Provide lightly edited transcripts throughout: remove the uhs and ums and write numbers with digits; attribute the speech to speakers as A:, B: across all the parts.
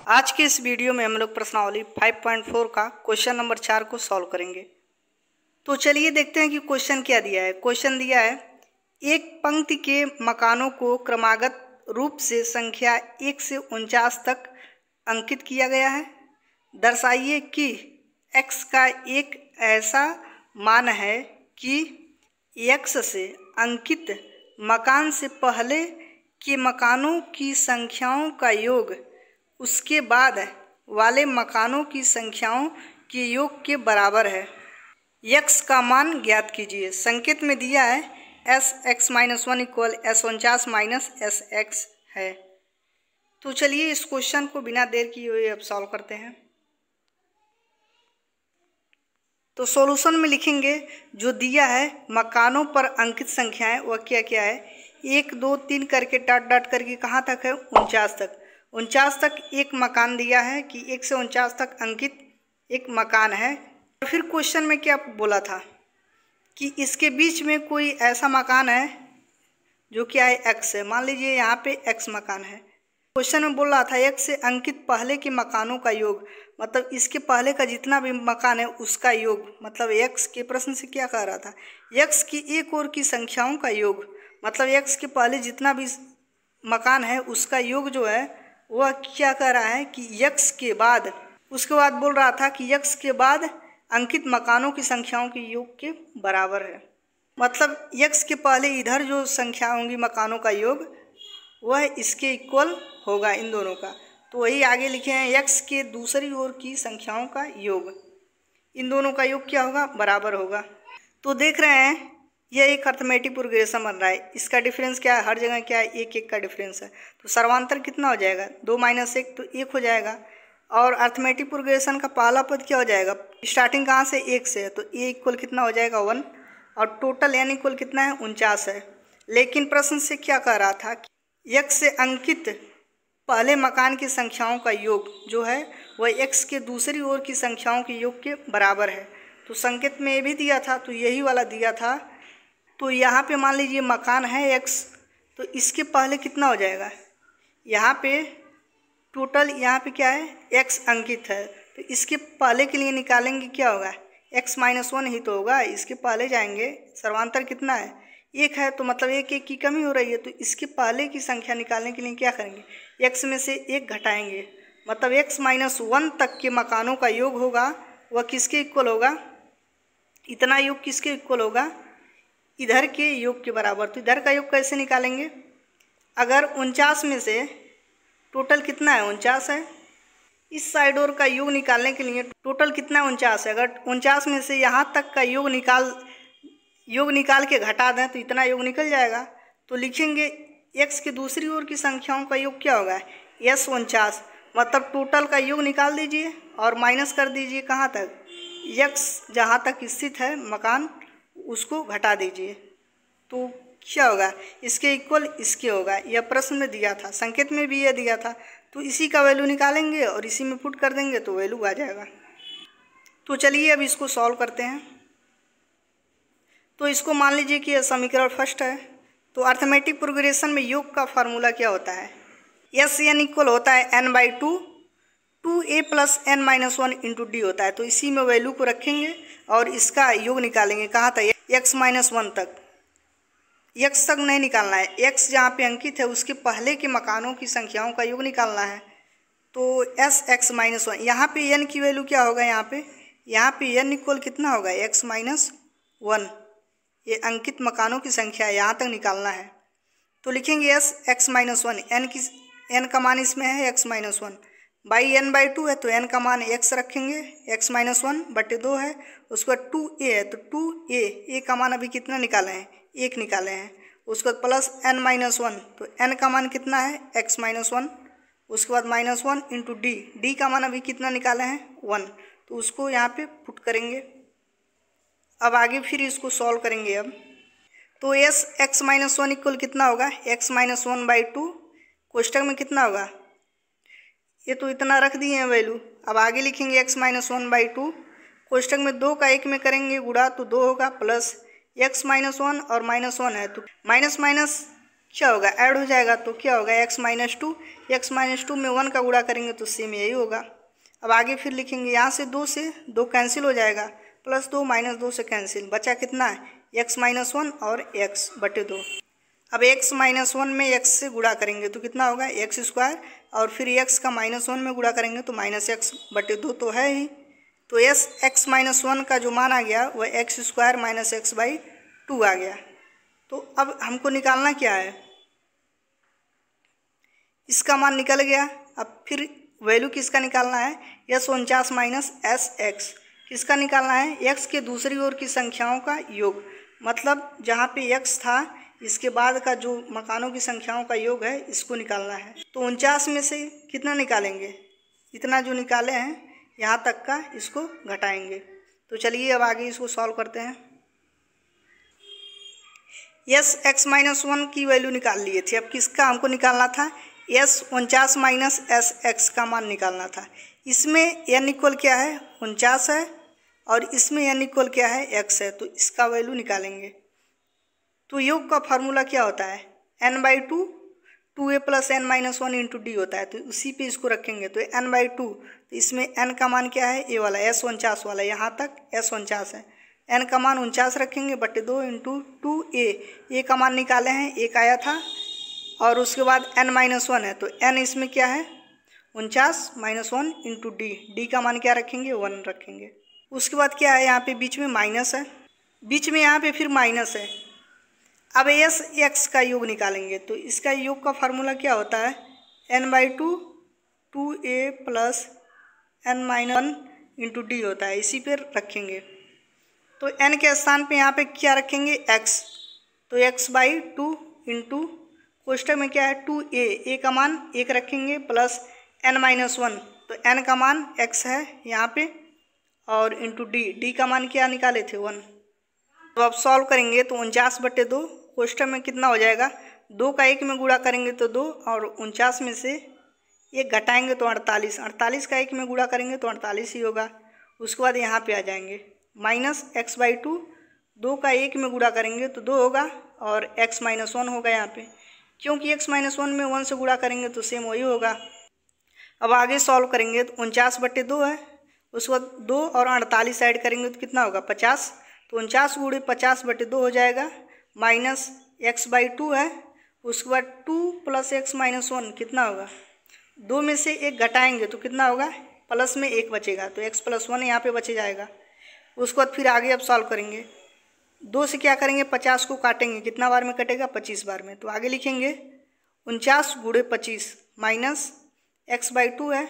A: आज के इस वीडियो में हम लोग प्रश्नावली 5.4 का क्वेश्चन नंबर 4 को सॉल्व करेंगे। तो चलिए देखते हैं कि क्वेश्चन क्या दिया है। क्वेश्चन दिया है, एक पंक्ति के मकानों को क्रमागत रूप से संख्या 1 से 49 तक अंकित किया गया है। दर्शाइए कि x का एक ऐसा मान है कि x से अंकित मकान से पहले के मकानों की संख्याओं का योग उसके बाद वाले मकानों की संख्याओं के योग के बराबर है। x का मान ज्ञात कीजिए। संकेत में दिया है sx-1 equal s49 minus sx है। तो चलिए इस क्वेश्चन को बिना देर किए हुए अब सॉल्व करते हैं। तो सॉल्यूशन में लिखेंगे जो दिया है मकानों पर अंकित संख्याएं वह क्या क्या है। 1 2 3 करके डॉट करके कहाँ तक है, 49 तक। 49 तक एक मकान दिया है कि 1 से 49 तक अंकित एक मकान है। फिर क्वेश्चन में क्या बोला था कि इसके बीच में कोई ऐसा मकान है जो क्या है, x है। मान लीजिए यहाँ पे x मकान है। क्वेश्चन में बोल रहा था x से अंकित पहले के मकानों का योग, मतलब इसके पहले का जितना भी मकान है उसका योग, मतलब x के प्रश्न से क्या कह रहा था, x की एक और की संख्याओं का योग, मतलब x के पहले जितना भी मकान है उसका योग जो है वह क्या कह रहा है कि x के बाद, उसके बाद बोल रहा था कि x के बाद अंकित मकानों की संख्याओं के योग के बराबर है। मतलब x के पहले इधर जो संख्या होंगी मकानों का योग वह इसके इक्वल होगा, इन दोनों का। तो वही आगे लिखे हैं, x के दूसरी ओर की संख्याओं का योग, इन दोनों का योग क्या होगा, बराबर होगा। तो देख रहे हैं यह एक अर्थमेटिक प्रोग्रेशन बन रहा है। इसका डिफरेंस क्या है, हर जगह क्या है, 1 1 का डिफरेंस है। तो सर्वांतर कितना हो जाएगा, 2 - 1 तो 1 हो जाएगा। और अर्थमेटिक प्रोग्रेशन का पहला पद क्या हो जाएगा, स्टार्टिंग कहाँ से, 1 से है, तो a इक्वल कितना हो जाएगा, 1। और टोटल n इक्वल कितना है, 49 है। लेकिन प्रश्न से क्या कह रहा था कि x से अंकित पहले मकान की संख्याओं का योग जो है वह x के दूसरी ओर की संख्याओं के योग के बराबर है। तो संकेत में ये भी दिया था, तो यही वाला दिया था। तो यहाँ पे मान लीजिए मकान है x, तो इसके पहले कितना हो जाएगा, यहाँ पे टोटल यहाँ पे क्या है, x अंकित है, तो इसके पहले के लिए निकालेंगे क्या होगा, x - 1 ही तो होगा। इसके पहले जाएंगे, सर्वांतर कितना है, 1 है, तो मतलब 1 1 की कमी हो रही है। तो इसके पहले की संख्या निकालने के लिए क्या करेंगे, x में से 1 घटाएंगे, मतलब x - 1 तक के मकानों का योग होगा वह किसके इक्वल होगा, इतना योग किसके इक्वल होगा, इधर के योग के बराबर। तो इधर का योग कैसे निकालेंगे, अगर 49 में से टोटल कितना है, 49 है, इस साइड और का योग निकालने के लिए टोटल कितना है, 49 है। अगर 49 में से यहाँ तक का योग निकाल के घटा दें तो इतना योग निकल जाएगा। तो लिखेंगे x की दूसरी ओर की संख्याओं का योग क्या होगा, s49, मतलब टोटल का योग निकाल दीजिए और माइनस कर दीजिए कहाँ तक, x जहाँ तक स्थित है मकान उसको घटा दीजिए। तो क्या होगा, इसके इक्वल इसके होगा। यह प्रश्न में दिया था, संकेत में भी यह दिया था। तो इसी का वैल्यू निकालेंगे और इसी में पुट कर देंगे तो वैल्यू आ जाएगा। तो चलिए अब इसको सॉल्व करते हैं। तो इसको मान लीजिए कि यह समीकरण फर्स्ट है। तो अर्थमेटिक प्रोग्रेशन में योग का फार्मूला क्या होता है, SN इक्वल होता है n/2 2a + n - 1 × d होता है। तो इसी में वैल्यू को रखेंगे और इसका योग निकालेंगे कहाँ तक, x - 1 तक। x तक नहीं निकालना है, x जहाँ पे अंकित है उसके पहले के मकानों की संख्याओं का योग निकालना है। तो sx - 1, यहाँ पे n की वैल्यू क्या होगा, यहाँ पे n इक्वल कितना होगा, x - 1, ये अंकित मकानों की संख्या है, यहाँ तक निकालना है। तो लिखेंगे x - 1, n का मान इसमें है x - 1 बाई n/2 है, तो n का मान x रखेंगे, x - 1/2 है। उसके बाद 2a है, तो 2a का मान अभी कितना निकाले हैं, 1 निकाले हैं। उसके बाद प्लस n - 1, तो n का मान कितना है, x - 1। उसके बाद -1 × d का मान अभी कितना निकाले हैं, 1। तो उसको यहाँ पे पुट करेंगे। अब आगे फिर इसको सॉल्व करेंगे। अब तो x - 1 इक्वल कितना होगा, x - 1/2, कोष्टक में कितना होगा, ये तो इतना रख दिए हैं वैल्यू। अब आगे लिखेंगे x - 1/2, कोष्टक में 2 का 1 में करेंगे गुणा तो 2 होगा, प्लस x - 1 और -1 है तो माइनस माइनस क्या होगा, ऐड हो जाएगा। तो क्या होगा, x minus two, x minus two में 1 का गुणा करेंगे तो सेम यही होगा। अब आगे फिर लिखेंगे, यहाँ से 2 से 2 कैंसिल हो जाएगा, प्लस 2 माइनस 2 से कैंसिल, बचा कितना है, x माइनस 1 और x बटे 2। अब x माइनस 1 में x से गुणा करेंगे तो कितना होगा, एक्स स्क्वायर, और फिर x का माइनस 1 में गुणा करेंगे तो माइनस एक्स बटे 2 तो है ही। तो x माइनस 1 का जो मान आ गया वह x square minus x by 2 आ गया। तो अब हमको निकालना क्या है, इसका मान निकल गया। अब फिर वैल्यू किसका निकालना है, S49 माइनस SX किसका निकालना है, x के दूसरी ओर की संख्याओं का योग, मतलब जहाँ पे x था इसके बाद का जो मकानों की संख्याओं का योग है इसको निकालना है। तो 49 में से कितना निकालेंगे, इतना जो निकाले हैं यहाँ तक का इसको घटाएंगे। तो चलिए अब आगे इसको सॉल्व करते हैं। x माइनस 1 की वैल्यू निकाल लिए थे, अब किसका हमको निकालना था, S49 माइनस SX का मान निकालना था। इसमें n इक्वल क्या है, 49 है, और इसमें n इक्वल क्या है, x है, तो इसका वैल्यू निकालेंगे। तो योग का फार्मूला क्या होता है, n/2 2a plus n minus 1 into D होता है, तो उसी पे इसको रखेंगे। तो n/2, तो इसमें n का मान क्या है, a वाला S49 वाला, यहाँ तक S49 है, n का मान 49 रखेंगे बटे 2 इंटू 2a का मान निकाले हैं, 1 आया था, और उसके बाद n माइनस 1 है, तो n इसमें क्या है 49 माइनस 1 इंटू डी का मान क्या रखेंगे, 1 रखेंगे। उसके बाद क्या है, यहाँ पे बीच में माइनस है, बीच में यहाँ पे फिर माइनस है। अब x का योग निकालेंगे, तो इसका योग का फार्मूला क्या होता है, n/2 2a plus n minus 1 into D होता है, इसी पे रखेंगे। तो n के स्थान पे यहाँ पे क्या रखेंगे, x, तो x/2 इंटू कोष्टक में क्या है 2a का मान 1 रखेंगे प्लस n माइनस 1, तो n का मान x है यहाँ पे, और इंटू डी का मान क्या निकाले थे 1। तो अब सॉल्व करेंगे तो 49 बटे 2 कोष्टक में कितना हो जाएगा, 2 का 1 में गुणा करेंगे तो 2, और 49 में से 1 घटाएंगे तो 48, 48 का 1 में गुणा करेंगे तो 48 ही होगा। उसके बाद यहाँ पे आ जाएंगे माइनस x/2, 2 का 1 में गुणा करेंगे तो 2 होगा, और x माइनस 1 होगा यहाँ पे, क्योंकि x माइनस 1 में 1 से गुणा करेंगे तो सेम वही होगा। अब आगे सॉल्व करेंगे तो 49 बटे 2 है, उसके बाद 2 और 48 ऐड करेंगे तो कितना होगा 50, तो 49 गुणे 50 बटे 2 हो जाएगा, माइनस x/2 है, उसके बाद 2 प्लस x माइनस 1 कितना होगा, 2 में से 1 घटाएंगे तो कितना होगा, प्लस में 1 बचेगा, तो x प्लस 1 यहाँ पे बचे जाएगा। उसके बाद फिर आगे अब सॉल्व करेंगे, 2 से क्या करेंगे 50 को काटेंगे, कितना बार में कटेगा 25 बार में, तो आगे लिखेंगे 49 गुणे 25 माइनस x/2 है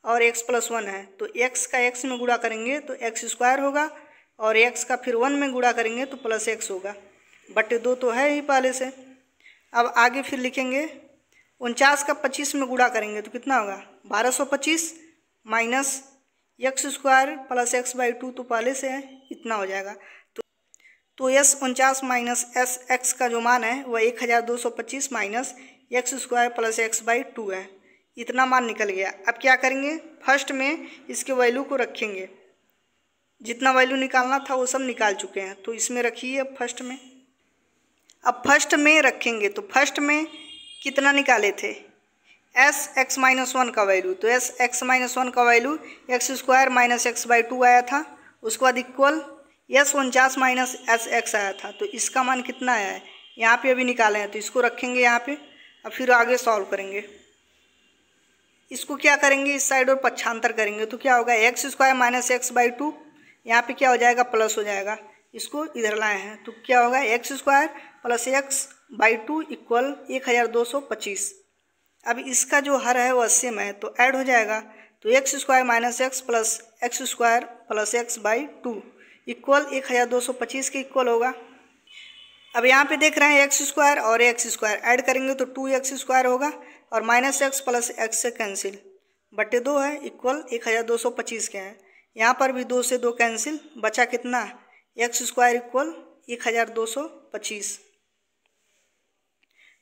A: और x प्लस 1 है, तो x का x में गुणा करेंगे तो x स्क्वायर होगा, और x का फिर 1 में गुणा करेंगे तो प्लस x होगा, बटे 2 तो है ही पहले से। अब आगे फिर लिखेंगे 49 का 25 में गुणा करेंगे तो कितना होगा 1225 minus x square plus x/2 तो पहले से है, इतना हो जाएगा। तो S49 माइनस SX का जो मान है वह 1225 minus x square plus x/2 है, इतना मान निकल गया। अब क्या करेंगे, फर्स्ट में इसके वैल्यू को रखेंगे, जितना वैल्यू निकालना था वो सब निकाल चुके हैं, तो इसमें रखिए अब फर्स्ट में। अब फर्स्ट में रखेंगे तो फर्स्ट में कितना निकाले थे, SX माइनस 1 का वैल्यू, तो SX माइनस 1 का value x square minus x/2 आया था, उसके बाद इक्वल S49 माइनस SX आया था, तो इसका मान कितना आया है यहाँ पे अभी निकाले हैं, तो इसको रखेंगे यहाँ पे। अब फिर आगे सॉल्व करेंगे, इसको क्या करेंगे इस साइड और पक्षांतर करेंगे, तो क्या होगा एक्स स्क्वायर माइनस x/2, यहाँ पे क्या हो जाएगा प्लस हो जाएगा, इसको इधर लाए हैं तो क्या होगा x square plus x/2 equal 1225। अब इसका जो हर है वो 80 में है तो ऐड हो जाएगा, तो x square minus x plus x square plus x/2 equal 1225 के इक्वल होगा। अब यहाँ पे देख रहे हैं एक्स स्क्वायर और एक्स स्क्वायर ऐड करेंगे तो 2x स्क्वायर होगा, और माइनस एक्स प्लस एक्स से कैंसिल बटे 2 है इक्वल 1225 के हैं, यहाँ पर भी 2 से 2 कैंसिल, बचा कितना एक्स स्क्वायर इक्वल 1225,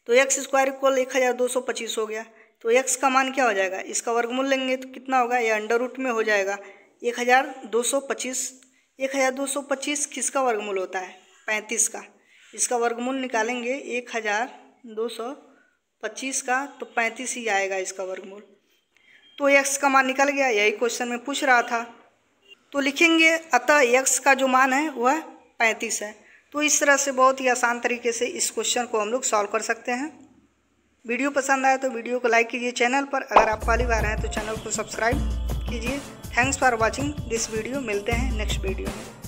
A: तो एक्स स्क्वायर इक्वल 1225 हो गया। तो एक्स का मान क्या हो जाएगा, इसका वर्गमूल लेंगे तो कितना होगा, ये अंडर रूट में हो जाएगा 1225। 1225 किसका वर्गमूल होता है 35 का, इसका वर्गमूल निकालेंगे 1000 225 का, तो 35 ही आएगा इसका वर्गमूल। तो x का मान निकल गया, यही क्वेश्चन में पूछ रहा था। तो लिखेंगे अतः x का जो मान है वह 35 है। तो इस तरह से बहुत ही आसान तरीके से इस क्वेश्चन को हम लोग सॉल्व कर सकते हैं। वीडियो पसंद आए तो वीडियो को लाइक कीजिए। चैनल पर अगर आप पहली बार हैं तो चैनल को सब्सक्राइब कीजिए। Thanks for watching this video. मिलते हैं नेक्स्ट वीडियो में।